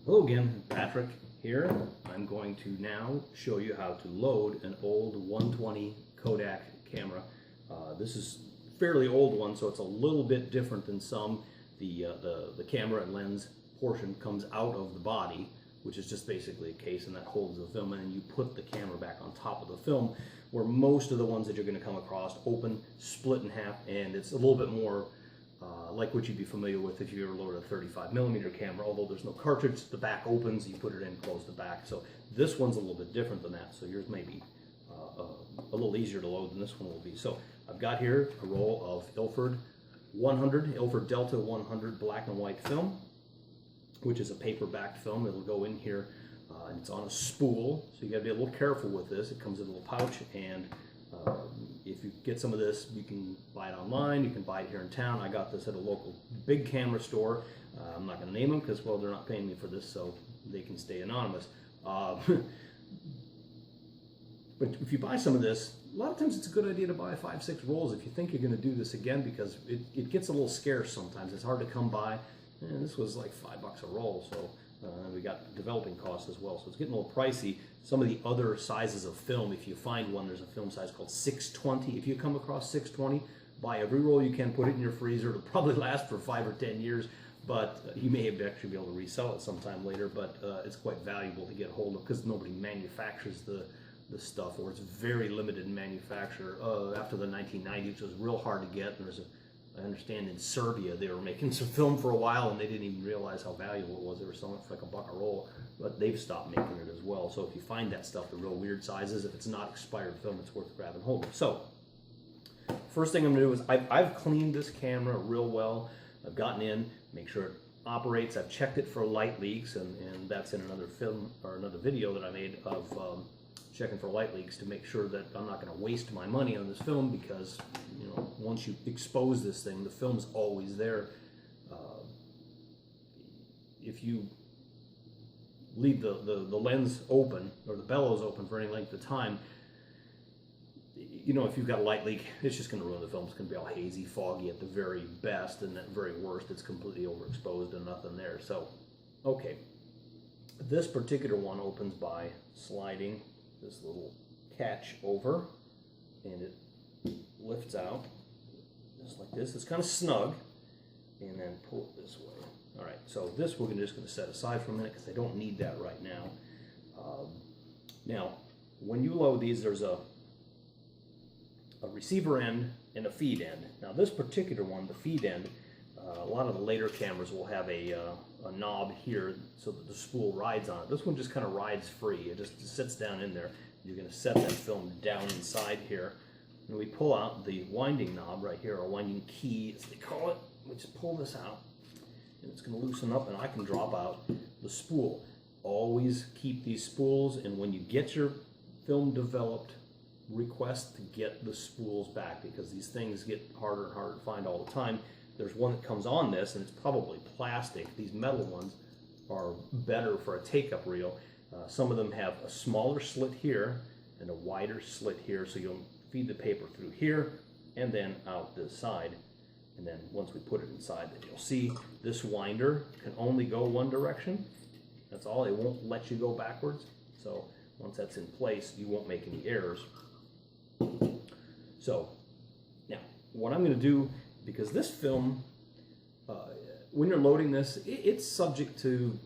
Hello again, Patrick here. I'm going to now show you how to load an old 120 Kodak camera. This is a fairly old one, so it's a little bit different than some. The camera and lens portion comes out of the body, which is just basically a case, and that holds the film, and then you put the camera back on top of the film, where most of the ones that you're going to come across open, split in half, and it's a little bit more like what you'd be familiar with if you ever loaded a 35mm camera, although there's no cartridge, the back opens, you put it in, close the back. So this one's a little bit different than that, so yours may be a little easier to load than this one will be. So I've got here a roll of Ilford Delta 100 black and white film, which is a paper-backed film. It'll go in here, and it's on a spool, so you got to be a little careful with this. It comes in a little pouch, and if you get some of this, you can buy it online, you can buy it here in town. I got this at a local big camera store. I'm not going to name them because, well, they're not paying me for this, so they can stay anonymous. But if you buy some of this, a lot of times it's a good idea to buy 5-6 rolls if you think you're going to do this again, because it gets a little scarce sometimes. It's hard to come by. And this was like $5 a roll, so we got developing costs as well, so it's getting a little pricey. Some of the other sizes of film, if you find one, there's a film size called 620. If you come across 620, buy every roll you can, put it in your freezer. It'll probably last for 5 or 10 years, but you may actually be able to resell it sometime later, but it's quite valuable to get hold of because nobody manufactures the stuff, or it's very limited in manufacture. After the 1990s, it was real hard to get, and I understand in Serbia they were making some film for a while and they didn't even realize how valuable it was. They were selling it for like $1 a roll, but they've stopped making it as well. So if you find that stuff, the real weird sizes, if it's not expired film, it's worth grabbing hold of. So first thing I'm gonna do is I've cleaned this camera real well. I've gotten in, make sure it operates. I've checked it for light leaks, and that's in another film or another video that I made of checking for light leaks to make sure that I'm not going to waste my money on this film, because you know, once you expose this thing, the film's always there. If you leave the lens open or the bellows open for any length of time, you know, if you've got a light leak, it's just going to ruin the film. It's going to be all hazy, foggy at the very best, and at the very worst, it's completely overexposed and nothing there. So, okay, this particular one opens by sliding this little catch over, and it lifts out just like this. It's kind of snug, and then pull it this way. All right, so this we're just going to set aside for a minute because I don't need that right now. Now, when you load these, there's a receiver end and a feed end. Now, this particular one, the feed end, a lot of the later cameras will have a knob here so that the spool rides on it. This one just kind of rides free. It just sits down in there. You're going to set that film down inside here. And we pull out the winding knob right here, or winding key as they call it. We just pull this out, and it's going to loosen up, and I can drop out the spool. Always keep these spools, and when you get your film developed, request to get the spools back, because these things get harder and harder to find all the time. There's one that comes on this, and it's probably plastic. These metal ones are better for a take-up reel. Some of them have a smaller slit here and a wider slit here, so you'll feed the paper through here and then out this side. And then once we put it inside, then you'll see this winder can only go one direction. That's all. It won't let you go backwards. So once that's in place, you won't make any errors. So now what I'm going to do, because this film, when you're loading this, it's subject to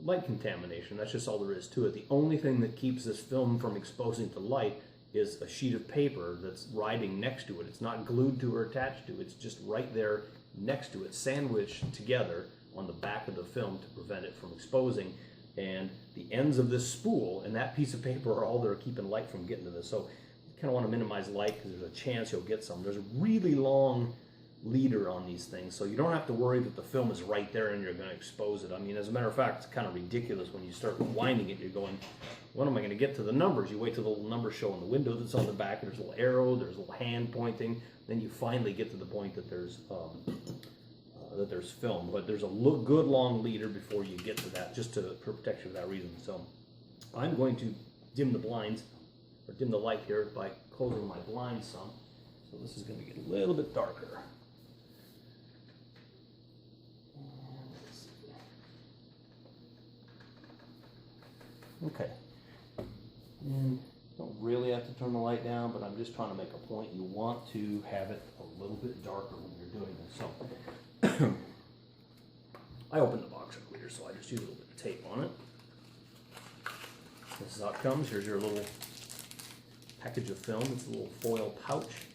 light contamination. That's just all there is to it. The only thing that keeps this film from exposing to light is a sheet of paper that's riding next to it. It's not glued to or attached to it. It's just right there next to it, sandwiched together on the back of the film to prevent it from exposing. And the ends of this spool and that piece of paper are all that are keeping light from getting to this. So you kind of want to minimize light because there's a chance you'll get some. There's a really long leader on these things, so you don't have to worry that the film is right there and you're going to expose it. I mean, as a matter of fact, it's kind of ridiculous when you start winding it. You're going, when am I going to get to the numbers? You wait till the little numbers show in the window that's on the back. There's a little arrow, there's a little hand pointing. Then you finally get to the point that there's film. But there's a good long leader before you get to that, just to protect you for that reason. So I'm going to dim the blinds, or dim the light here by closing my blinds some. So this is going to get a little bit darker. Okay. And don't really have to turn the light down, but I'm just trying to make a point. You want to have it a little bit darker when you're doing this. So I opened the box earlier, so I just use a little bit of tape on it. This is how it comes. Here's your little package of film. It's a little foil pouch.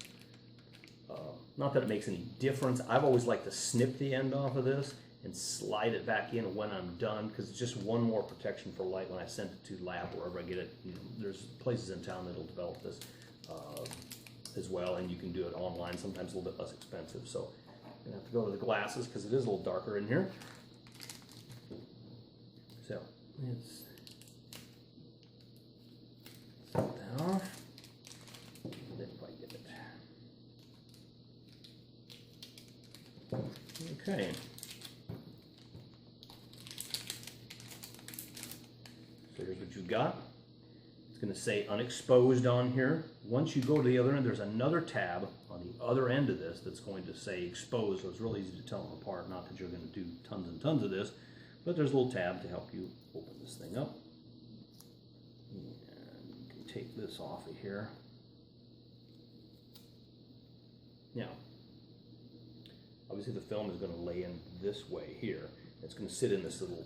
Not that it makes any difference. I've always liked to snip the end off of this and slide it back in when I'm done, because it's just one more protection for light when I send it to lab, wherever I get it. You know, there's places in town that'll develop this as well, and you can do it online, sometimes a little bit less expensive. So I'm gonna have to go to the glasses because it is a little darker in here. So let's set that off. And then if I get it. Okay. So here's what you've got. It's going to say unexposed on here. Once you go to the other end, there's another tab on the other end of this that's going to say exposed, so it's really easy to tell them apart. Not that you're going to do tons and tons of this, but there's a little tab to help you open this thing up. And you can take this off of here. Now, obviously the film is going to lay in this way here. It's going to sit in this little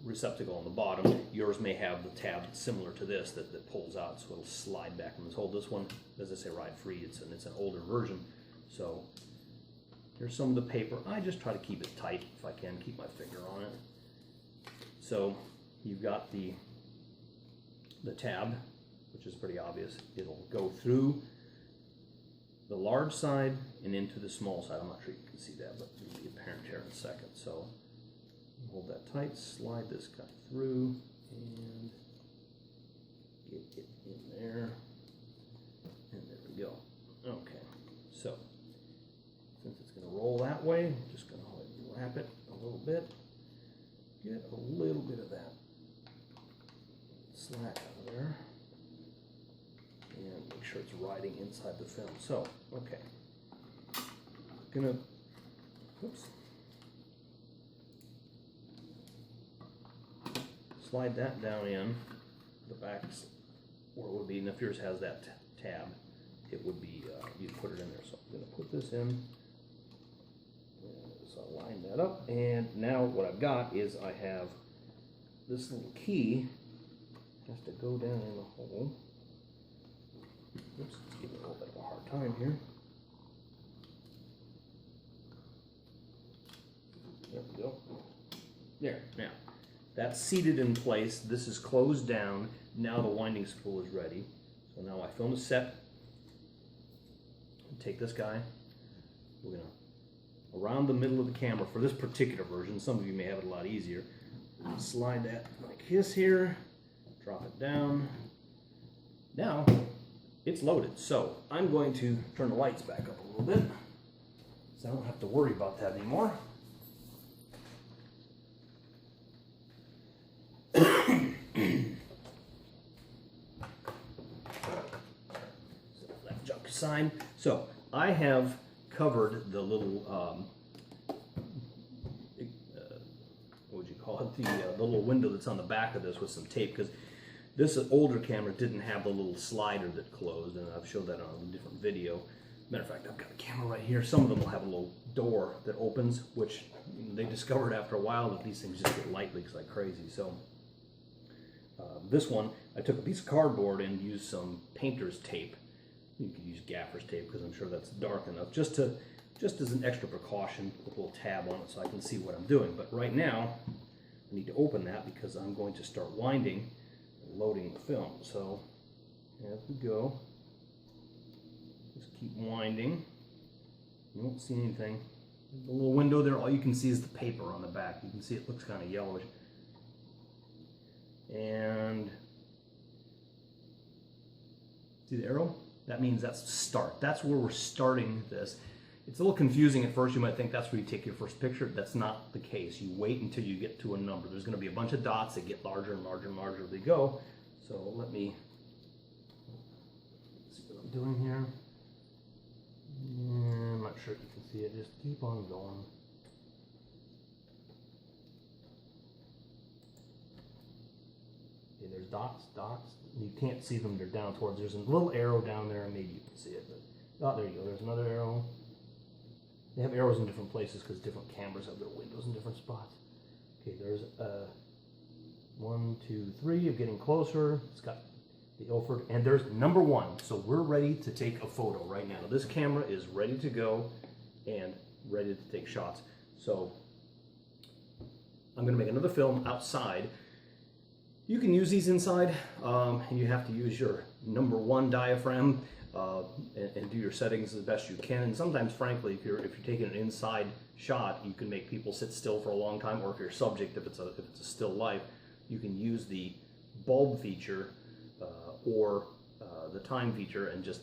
receptacle on the bottom. Yours may have the tab similar to this that pulls out, so it'll slide back from this hole. This one, as I say, ride free. It's an older version. So here's some of the paper. I just try to keep it tight if I can, keep my finger on it. So you've got the tab, which is pretty obvious. It'll go through the large side and into the small side. I'm not sure you can see that, but it'll be apparent here in a second. So hold that tight, slide this guy through, and get it in there, and there we go. Okay, so since it's going to roll that way, I'm just going to wrap it a little bit, get a little bit of that slack out of there, and make sure it's riding inside the film. So, okay, gonna, oops, slide that down in the back where it would be, and if yours has that tab, it would be, you'd put it in there. So I'm gonna put this in, so I'll line that up, and now what I've got is I have this little key, has to go down in the hole. Oops, let's give it a little bit of a hard time here. There we go. There, now, that's seated in place. This is closed down. Now the winding spool is ready. So now my film is set. Take this guy. We're gonna, around the middle of the camera for this particular version, some of you may have it a lot easier. Slide that like this here, drop it down. Now, it's loaded. So I'm going to turn the lights back up a little bit so I don't have to worry about that anymore. Set that junk aside. So I have covered the little, what would you call it? The little window that's on the back of this with some tape, because this older camera didn't have the little slider that closed, and I've showed that on a different video. Matter of fact, I've got a camera right here. Some of them will have a little door that opens, which they discovered after a while that these things just get light leaks like crazy. So this one, I took a piece of cardboard and used some painter's tape. You could use gaffer's tape because I'm sure that's dark enough, just as an extra precaution, with a little tab on it so I can see what I'm doing. But right now, I need to open that because I'm going to start winding and loading the film. So as we go, just keep winding. You won't see anything. The little window there, all you can see is the paper on the back. You can see it looks kind of yellowish. And see the arrow? That means that's start. That's where we're starting this. It's a little confusing at first. You might think that's where you take your first picture. That's not the case. You wait until you get to a number. There's going to be a bunch of dots that get larger and larger and larger as they go. So let me see what I'm doing here. I'm not sure if you can see it. Just keep on going. Okay, there's dots. You can't see them, they're down towards, there's a little arrow down there, and maybe you can see it, but, oh, there you go, there's another arrow. They have arrows in different places because different cameras have their windows in different spots. Okay, there's 1, 2, 3 of getting closer. It's got the Ilford, and there's number 1. So we're ready to take a photo right now. This camera is ready to go and ready to take shots. So I'm going to make another film outside. You can use these inside, and you have to use your number 1 diaphragm and do your settings as best you can. And sometimes, frankly, if you're taking an inside shot, you can make people sit still for a long time. Or if you're subject, if it's a still life, you can use the bulb feature or the time feature, and just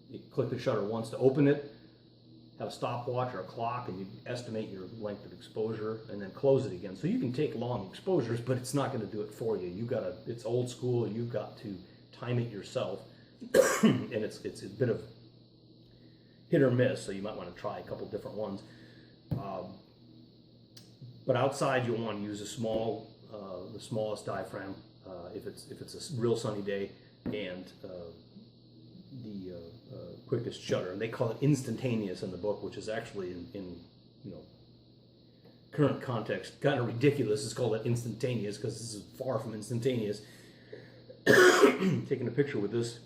you click the shutter once to open it, have a stopwatch or a clock, and you estimate your length of exposure, and then close it again. So you can take long exposures, but it's not going to do it for you. It's old school. You've got to time it yourself, and it's a bit of hit or miss. So you might want to try a couple different ones. But outside, you'll want to use the smallest diaphragm if it's a real sunny day, and the quickest shutter. And they call it instantaneous in the book, which is actually in current context kind of ridiculous. It's called it instantaneous because this is far from instantaneous. Taking a picture with this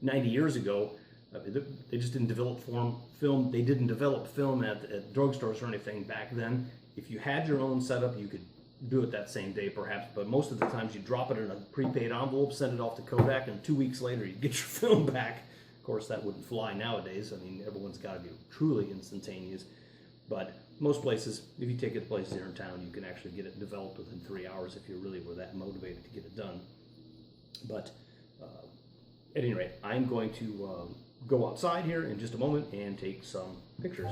90 years ago, they just didn't develop film. They didn't develop film at drugstores or anything back then. If you had your own setup, you could do it that same day perhaps, but most of the times you drop it in a prepaid envelope, send it off to Kodak, and 2 weeks later you get your film back. Of course, that wouldn't fly nowadays. I mean, everyone's got to be truly instantaneous. But most places, if you take it to places here in town, you can actually get it developed within 3 hours if you really were that motivated to get it done. But at any rate, I'm going to go outside here in just a moment and take some pictures.